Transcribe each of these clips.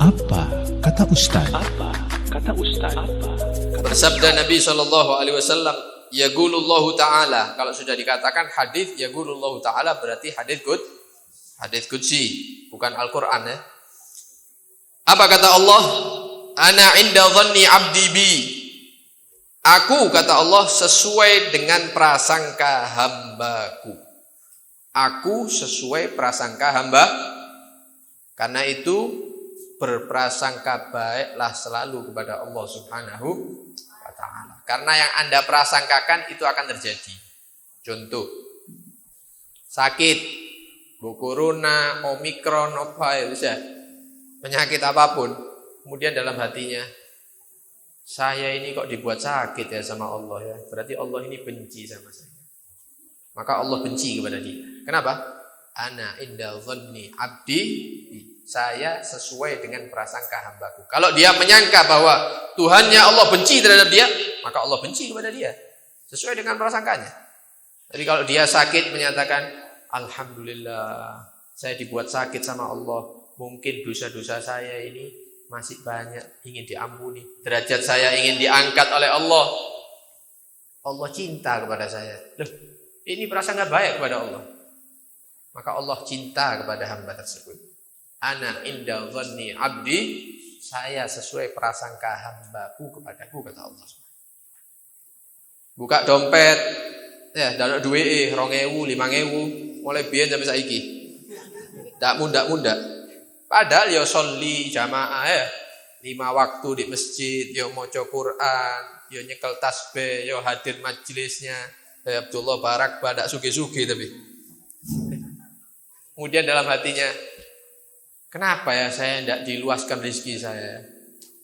Apa kata Ustaz? Bersabda Nabi SAW, yaqulullahu ta'ala. Kalau sudah dikatakan hadis yaqulullahu ta'ala berarti hadis qudsi, bukan Al-Quran ya. Apa kata Allah? Ana inda dhanni abdi bi. Aku, kata Allah, sesuai dengan prasangka hambaku. Aku sesuai prasangka hamba. Karena itu berprasangka baiklah selalu kepada Allah Subhanahu wa ta'ala. Karena yang Anda prasangkakan itu akan terjadi. Contoh, sakit, corona, omikron, penyakit apapun. Kemudian dalam hatinya, saya ini kok dibuat sakit ya sama Allah ya. Berarti Allah ini benci sama saya. Maka Allah benci kepada dia. Kenapa? Ana inda dhanni abdi. Saya sesuai dengan prasangka hambaku. Kalau dia menyangka bahwa Tuhannya Allah benci terhadap dia, maka Allah benci kepada dia. Sesuai dengan prasangkanya. Jadi kalau dia sakit menyatakan, alhamdulillah, saya dibuat sakit sama Allah. Mungkin dosa-dosa saya ini masih banyak, ingin diampuni. Derajat saya ingin diangkat oleh Allah. Allah cinta kepada saya. Loh, ini prasangka baik kepada Allah. Maka Allah cinta kepada hamba tersebut. Ana inda dhanni abdi, saya sesuai prasangka hambaku kepadaku, kata Allah. Buka dompet, ya, daluk duwe 2.000, 5.000, mulai biyen sampai saiki. Ndak mundak-mundak. Padahal ya sholli jamaah ya, 5 waktu di masjid, ya maca Quran, ya nyekel tasbih, ya hadir majelisnya. Ya Abdullah Barak badak sugi-sugi tapi. Kemudian dalam hatinya, kenapa ya saya tidak diluaskan rezeki saya?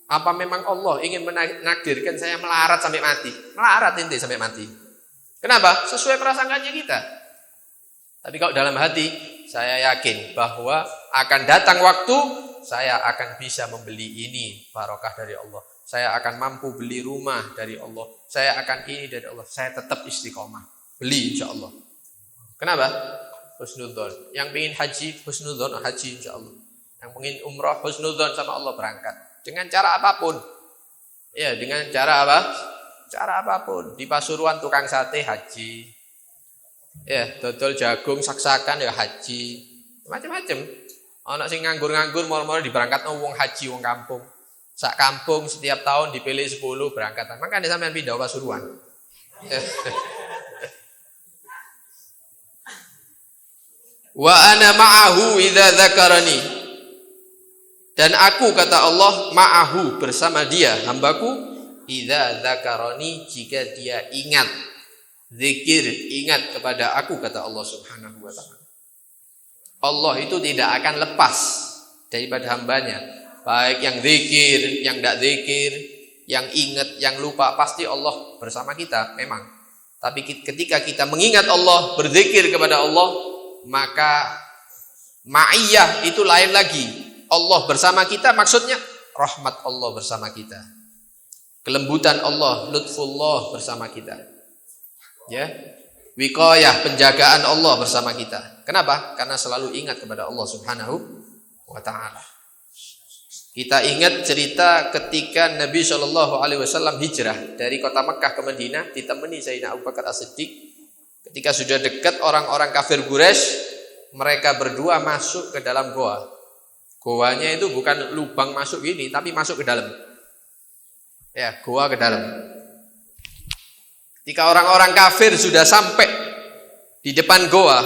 Apa memang Allah ingin menakdirkan saya melarat sampai mati? Melarat inti sampai mati. Kenapa? Sesuai prasangkanya kita. Tapi kalau dalam hati, saya yakin bahwa akan datang waktu, saya akan bisa membeli ini barokah dari Allah. Saya akan mampu beli rumah dari Allah. Saya akan ini dari Allah. Saya tetap istiqomah. Beli insya Allah. Kenapa? Husnudzon. Yang ingin haji, husnudzon, haji insya Allah. Yang ingin umrah, husnudzon sama Allah, berangkat. Dengan cara apapun. Ya, dengan cara apa? Cara apapun. Di Pasuruan tukang sate, haji. Ya, dodol jagung, saksakan, ya haji. Macam-macam. Anak sing nganggur-nganggur, moro-moro diberangkat wong haji, wong kampung. Sak kampung setiap tahun dipilih 10 berangkatan. Makanya sampean pindah Pasuruan. Wa ana ma'ahu idza dzakarani. Dan aku, kata Allah, ma'ahu, bersama dia, hambaku, idza dzakarani, jika dia ingat, zikir, ingat kepada aku, kata Allah Subhanahu wa ta'ala. Allah itu tidak akan lepas daripada hambanya, baik yang zikir, yang tidak zikir, yang ingat, yang lupa, pasti Allah bersama kita memang. Tapi ketika kita mengingat Allah, berzikir kepada Allah, maka ma'iyah itu lain lagi. Allah bersama kita maksudnya rahmat Allah bersama kita. Kelembutan Allah, lutfullah bersama kita. Ya. Wiqayah, penjagaan Allah bersama kita. Kenapa? Karena selalu ingat kepada Allah Subhanahu wa ta'ala. Kita ingat cerita ketika Nabi SAW hijrah dari kota Mekah ke Madinah, ditemani Sayyidina Abu Bakar As-Siddiq. Ketika sudah dekat orang-orang kafir Quraisy, mereka berdua masuk ke dalam goa. Goanya itu bukan lubang masuk gini, tapi masuk ke dalam. Ya, goa ke dalam. Ketika orang-orang kafir sudah sampai di depan goa,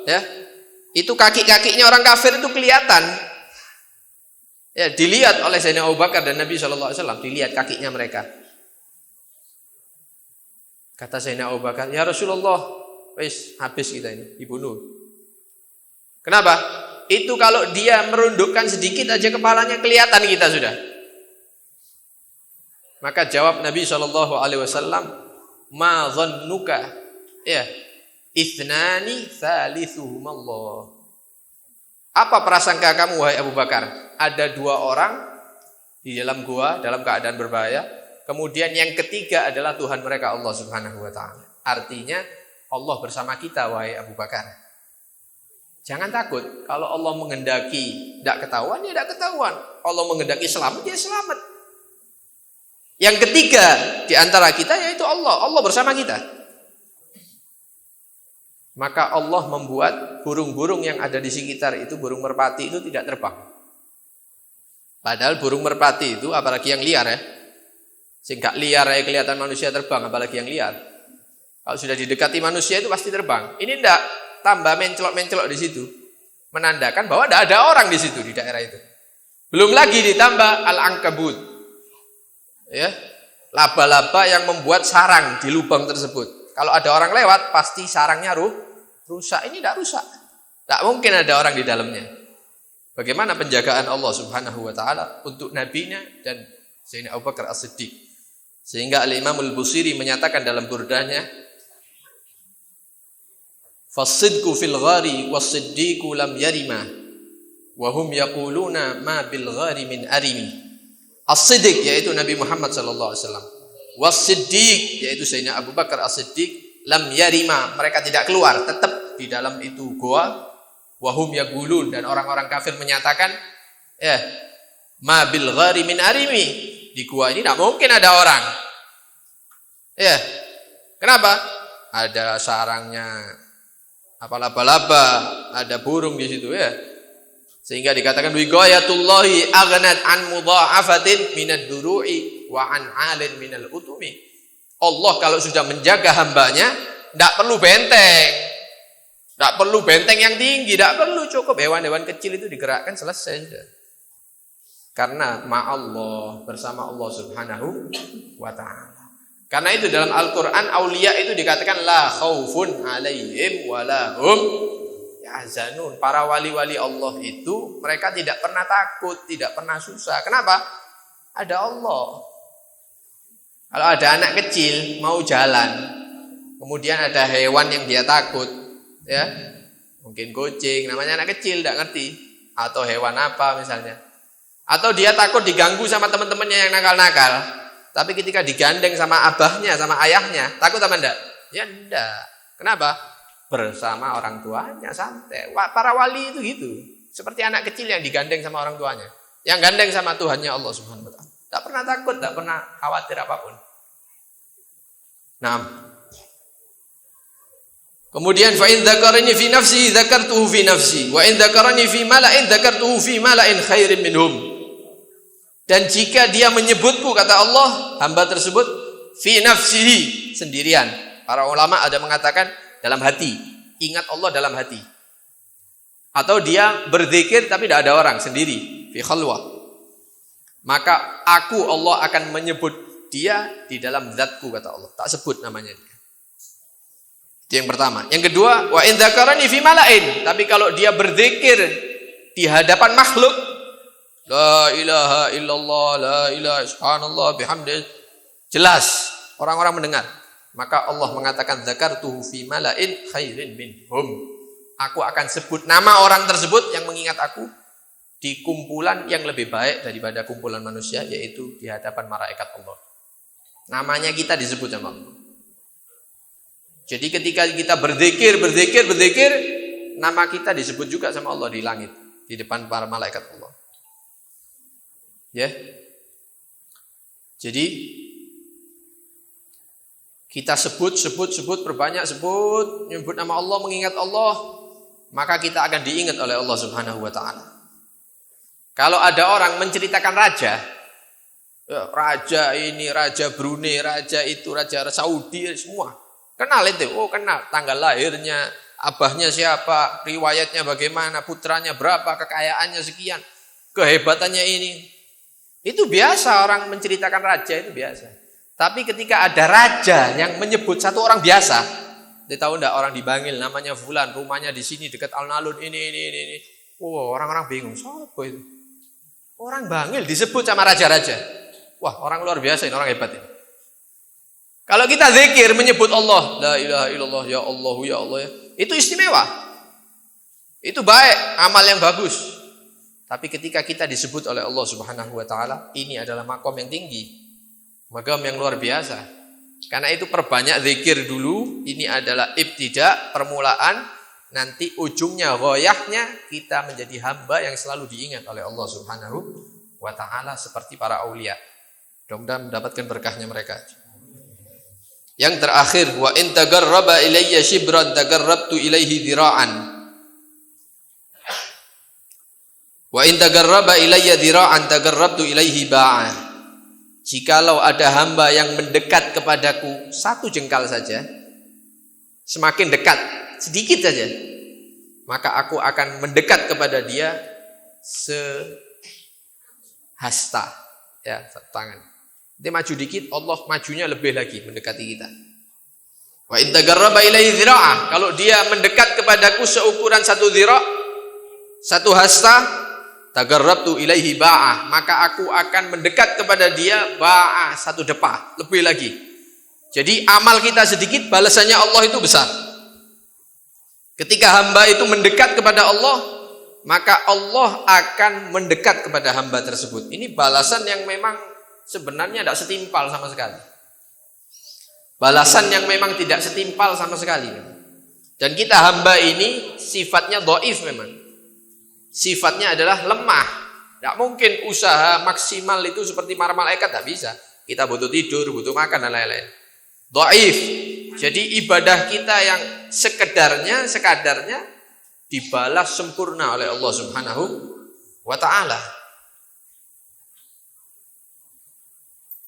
ya, itu kaki-kakinya orang kafir itu kelihatan. Ya, dilihat oleh Sayyidina Abu Bakar dan Nabi SAW, dilihat kakinya mereka. Kata Sayyidina Abu Bakar, ya Rasulullah, wis habis kita ini, dibunuh. Kenapa? Itu kalau dia merundukkan sedikit aja kepalanya, kelihatan kita sudah. Maka jawab Nabi SAW, ma dhannuka, ya, ithnani thalithuhumallah. Apa prasangka kamu, wahai Abu Bakar? Ada 2 orang di dalam gua dalam keadaan berbahaya. Kemudian yang ketiga adalah Tuhan mereka, Allah Subhanahu wa ta'ala. Artinya Allah bersama kita, wahai Abu Bakar. Jangan takut kalau Allah menghendaki tidak ketahuan, ya tidak ketahuan. Allah menghendaki selamat, dia selamat. Yang ketiga di antara kita yaitu Allah. Allah bersama kita. Maka Allah membuat burung-burung yang ada di sekitar itu, burung merpati itu tidak terbang. Padahal burung merpati itu, apalagi yang liar ya, sehingga liar ya kelihatan manusia terbang, apalagi yang liar. Kalau sudah didekati manusia itu pasti terbang. Ini enggak, tambah mencelok-mencelok di situ, menandakan bahwa tidak ada orang di situ, di daerah itu. Belum lagi ditambah al-ankabut, ya, laba-laba yang membuat sarang di lubang tersebut. Kalau ada orang lewat, pasti sarangnya rusak. Ini tidak rusak, tidak mungkin ada orang di dalamnya. Bagaimana penjagaan Allah Subhanahu wa taala untuk nabinya dan Sayyidina Abu Bakar As-Siddiq. Sehingga Al-Imam Al-Busiri menyatakan dalam burdahnya, "Fas-sidqu fil ghari was-siddiqu lam yarima wa hum yaquluna ma bil ghari min arimi." As-Siddiq yaitu Nabi Muhammad sallallahu alaihi wasallam. Was-Siddiq yaitu Sayyidina Abu Bakar As-Siddiq lam yarima, mereka tidak keluar, tetap di dalam itu goa. Wahum yaqulun, dan orang-orang kafir menyatakan, ma bil ghari min arimi, di gua ini tidak mungkin ada orang. Ya, kenapa? Ada sarangnya, apa laba-laba, ada burung di situ ya. Sehingga dikatakan wiqayatullahi aghnat an mudha'afatin minad duru'i wa an 'alin minal utumi. Allah kalau sudah menjaga hambanya, tidak perlu benteng. Tidak perlu benteng yang tinggi, tidak perlu, cukup hewan-hewan kecil itu digerakkan, selesai sudah. Karena ma'allah, bersama Allah Subhanahu wa ta'ala. Karena itu dalam Al-Quran aulia itu dikatakan la khaufun alaihim wa la hum yahzanun. Para wali-wali Allah itu mereka tidak pernah takut, tidak pernah susah. Kenapa? Ada Allah. Kalau ada anak kecil mau jalan, kemudian ada hewan yang dia takut, ya, mungkin kucing, namanya anak kecil, tidak ngerti, atau hewan apa misalnya, atau dia takut diganggu sama teman-temannya yang nakal-nakal, tapi ketika digandeng sama abahnya, sama ayahnya, takut apa enggak? Ya enggak. Kenapa? Bersama orang tuanya, santai. Para wali itu gitu, seperti anak kecil yang digandeng sama orang tuanya, yang gandeng sama Tuhannya Allah Subhanahu wa ta'ala, tidak pernah takut, tidak pernah khawatir apapun. Nah, kemudian fa in dzakarani fi nafsi dzakartuhu fi nafsi wa in dzakarani fi mala'in dzakartuhu fi mala'in khairin minhum. Dan jika dia menyebutku, kata Allah, hamba tersebut fi nafsihi, sendirian. Para ulama ada mengatakan dalam hati, ingat Allah dalam hati. Atau dia berzikir tapi tidak ada orang, sendiri, fi khalwah. Maka aku Allah akan menyebut dia di dalam zatku, kata Allah. Tak sebut namanya dia. Itu yang pertama. Yang kedua, wa in dzakarani fi mala'in, tapi kalau dia berzikir di hadapan makhluk, la ilaha illallah, la ilaha subhanallah bihamdih, jelas orang-orang mendengar, maka Allah mengatakan dzakartuhu fi mala'in khairin minhum. Aku akan sebut nama orang tersebut yang mengingat aku di kumpulan yang lebih baik daripada kumpulan manusia, yaitu di hadapan malaikat Allah. Namanya kita disebut sama Allah. Jadi ketika kita berzikir, nama kita disebut juga sama Allah di langit, di depan para malaikat Allah. Ya. Jadi kita sebut, perbanyak sebut, nyebut nama Allah, mengingat Allah, maka kita akan diingat oleh Allah Subhanahu wa ta'ala. Kalau ada orang menceritakan raja, ya, raja ini, raja Brunei, raja itu, raja Saudi, semua kenal itu, oh kenal, tanggal lahirnya, abahnya siapa, riwayatnya bagaimana, putranya berapa, kekayaannya sekian, kehebatannya ini. Itu biasa, orang menceritakan raja itu biasa. Tapi ketika ada raja yang menyebut satu orang biasa, dia tahu enggak, orang di Bangil namanya Fulan, rumahnya di sini dekat Alun-Alun ini. Oh, orang-orang bingung, siapa itu? Orang Bangil disebut sama raja-raja. Wah, orang luar biasa ini, orang hebat ini. Kalau kita zikir menyebut Allah, la ilaha illallah, ya Allah, ya Allah, ya, itu istimewa. Itu baik, amal yang bagus. Tapi ketika kita disebut oleh Allah Subhanahu wa ta'ala, ini adalah makom yang tinggi, makom yang luar biasa. Karena itu perbanyak zikir dulu, ini adalah ibtida, permulaan. nanti ujungnya, ghayahnya kita menjadi hamba yang selalu diingat oleh Allah Subhanahu wa ta'ala seperti para aulia. Mudah-mudahan mendapatkan berkahnya mereka. Yang terakhir, wa in tagarraba ilayya shibran tagarrabtu ilaihi dhira'an. Wa in tagarraba ilayya dhira'an tagarrabtu ilaihi ba'ah. Jikalau ada hamba yang mendekat kepadaku satu jengkal saja, semakin dekat, sedikit saja, maka aku akan mendekat kepada dia sehasta, ya, satu tangan. Dia maju dikit, Allah majunya lebih lagi mendekati kita. Wa in tagarraba ilaihi dhira'ah, kalau dia mendekat kepadaku seukuran satu dhira', satu hasta, tagarrabtu ilaihi ba'ah, maka aku akan mendekat kepada dia ba'ah, satu depah, lebih lagi. Jadi amal kita sedikit, balasannya Allah itu besar. Ketika hamba itu mendekat kepada Allah, maka Allah akan mendekat kepada hamba tersebut. Ini balasan yang memang sebenarnya tidak setimpal sama sekali. Balasan yang memang tidak setimpal sama sekali. Dan kita hamba ini sifatnya dhaif memang. Sifatnya adalah lemah. Tidak mungkin usaha maksimal itu seperti para malaikat, tidak bisa. Kita butuh tidur, butuh makan dan lain-lain. Dhaif. Jadi ibadah kita yang sekadarnya dibalas sempurna oleh Allah Subhanahu wa ta'ala.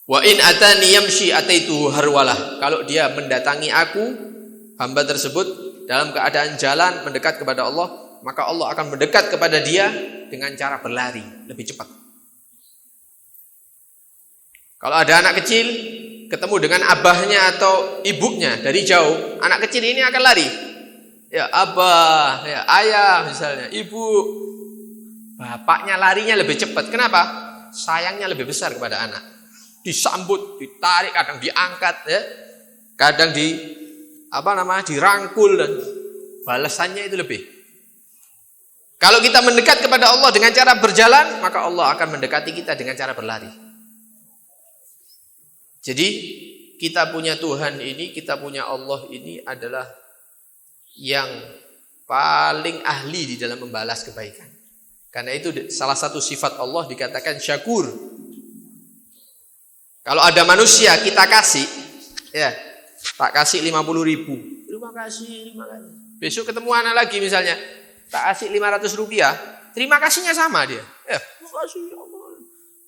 Wa in atani yamshi ataitu harwalah. Kalau dia mendatangi aku, hamba tersebut dalam keadaan jalan mendekat kepada Allah, maka Allah akan mendekat kepada dia dengan cara berlari lebih cepat. Kalau ada anak kecil ketemu dengan abahnya atau ibunya dari jauh, anak kecil ini akan lari. Ya abah, ya ayah misalnya, ibu, bapaknya larinya lebih cepat. Kenapa? Sayangnya lebih besar kepada anak. Disambut, ditarik, kadang diangkat, ya, kadang dirangkul, dan balasannya itu lebih. Kalau kita mendekat kepada Allah dengan cara berjalan, maka Allah akan mendekati kita dengan cara berlari. Jadi kita punya Tuhan ini, kita punya Allah ini adalah yang paling ahli di dalam membalas kebaikan. Karena itu salah satu sifat Allah dikatakan syakur. Kalau ada manusia kita kasih, ya, tak kasih 50.000. Terima kasih. Besok ketemu anak lagi misalnya, tak kasih 500 rupiah, terima kasihnya sama dia. Ya, terima kasih Allah,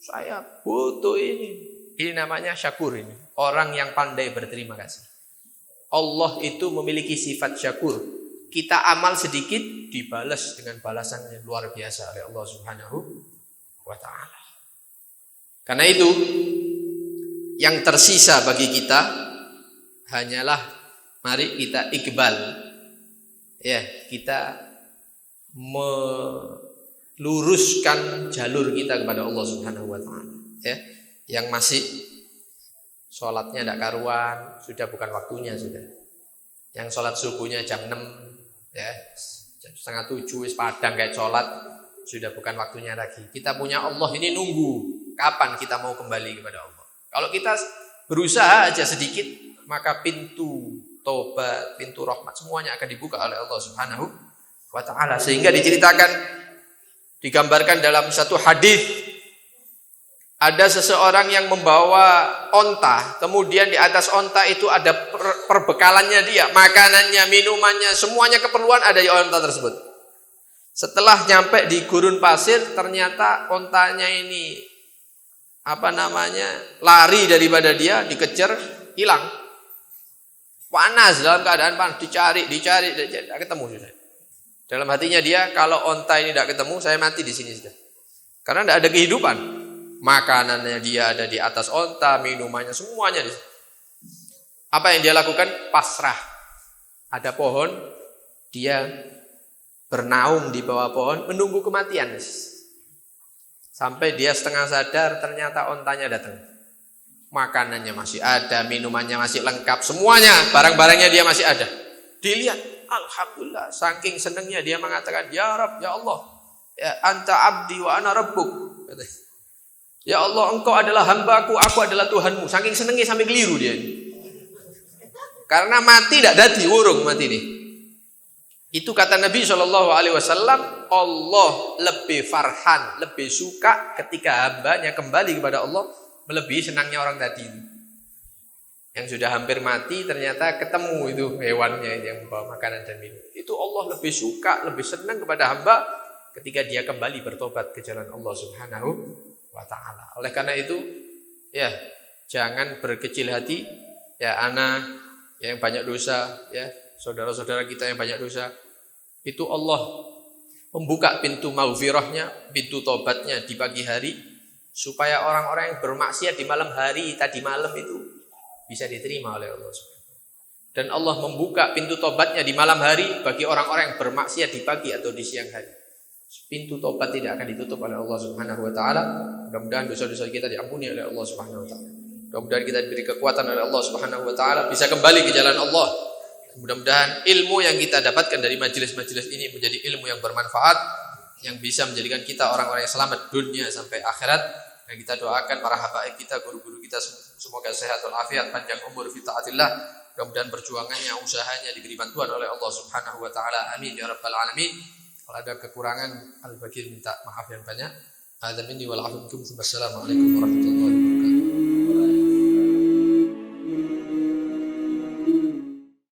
saya butuh ini. Ini namanya syakur ini. Orang yang pandai berterima kasih. Allah itu memiliki sifat syakur. Kita amal sedikit dibalas dengan balasan yang luar biasa oleh Allah Subhanahu wa ta'ala. Karena itu yang tersisa bagi kita hanyalah mari kita iqbal. Ya, kita meluruskan jalur kita kepada Allah Subhanahu wa ta'ala. Ya, yang masih sholatnya tidak karuan, sudah bukan waktunya sudah. Yang sholat subuhnya jam 6, ya, jam 6:30 padang kayak sholat, sudah bukan waktunya lagi. Kita punya Allah ini nunggu kapan kita mau kembali kepada Allah. Kalau kita berusaha aja sedikit, maka pintu tobat, pintu rahmat semuanya akan dibuka oleh Allah Subhanahu wa ta'ala. Sehingga digambarkan dalam satu hadis, ada seseorang yang membawa onta, kemudian di atas onta itu ada perbekalannya dia, makanannya, minumannya, semuanya keperluan ada di onta tersebut. Setelah nyampe di gurun pasir, ternyata ontanya ini lari daripada dia, dikejar, hilang. Panas, dalam keadaan panas, dicari, tidak ketemu sudah. Dalam hatinya dia, kalau onta ini tidak ketemu, saya mati di sini sudah. Karena tidak ada kehidupan. Makanannya dia ada di atas onta, minumannya semuanya di situ. Apa yang dia lakukan? Pasrah. Ada pohon, dia bernaung di bawah pohon menunggu kematian. Sampai dia setengah sadar, ternyata ontanya datang. Makanannya masih ada, minumannya masih lengkap, semuanya, barang-barangnya dia masih ada. Dilihat, alhamdulillah, saking senangnya dia mengatakan, ya Rabb, ya Allah, ya anta abdi wa ana rabbuk. Ya Allah, engkau adalah hambaku, aku adalah Tuhanmu. Saking senangnya sampai keliru dia. Karena mati tidak dadi, urung mati ini. Itu kata Nabi Shallallahu Alaihi Wasallam, Allah lebih farhan, lebih suka ketika hambanya kembali kepada Allah, melebihi senangnya orang tadi yang sudah hampir mati ternyata ketemu itu hewannya yang membawa makanan dan minum. Itu Allah lebih suka, lebih senang kepada hamba ketika dia kembali bertobat ke jalan Allah Subhanahu wa Ta'ala. Oleh karena itu, ya jangan berkecil hati, ya anak yang banyak dosa, ya saudara-saudara kita yang banyak dosa, itu Allah membuka pintu maghfirahnya, pintu tobatnya di pagi hari, supaya orang-orang yang bermaksiat di malam hari tadi malam itu bisa diterima oleh Allah. Dan Allah membuka pintu tobatnya di malam hari bagi orang-orang yang bermaksiat di pagi atau di siang hari. Pintu tobat tidak akan ditutup oleh Allah Subhanahu wa Ta'ala. Mudah-mudahan dosa-dosa kita diampuni oleh Allah Subhanahu wa Ta'ala. Mudah-mudahan kita diberi kekuatan oleh Allah Subhanahu wa Ta'ala, bisa kembali ke jalan Allah. Mudah-mudahan ilmu yang kita dapatkan dari majelis-majelis ini menjadi ilmu yang bermanfaat, yang bisa menjadikan kita orang-orang yang selamat dunia sampai akhirat. Dan kita doakan para habaib kita, guru-guru kita semoga sehat walafiat, panjang umur fi taatillah. Mudah-mudahan perjuangannya, usahanya diberi bantuan oleh Allah Subhanahu wa Ta'ala. Amin ya rabbal alamin. Kalau ada kekurangan, Al-Bakir minta maaf yang banyak. Hadza minni wal 'afwu minkum. Wassalamualaikum warahmatullahi wabarakatuh.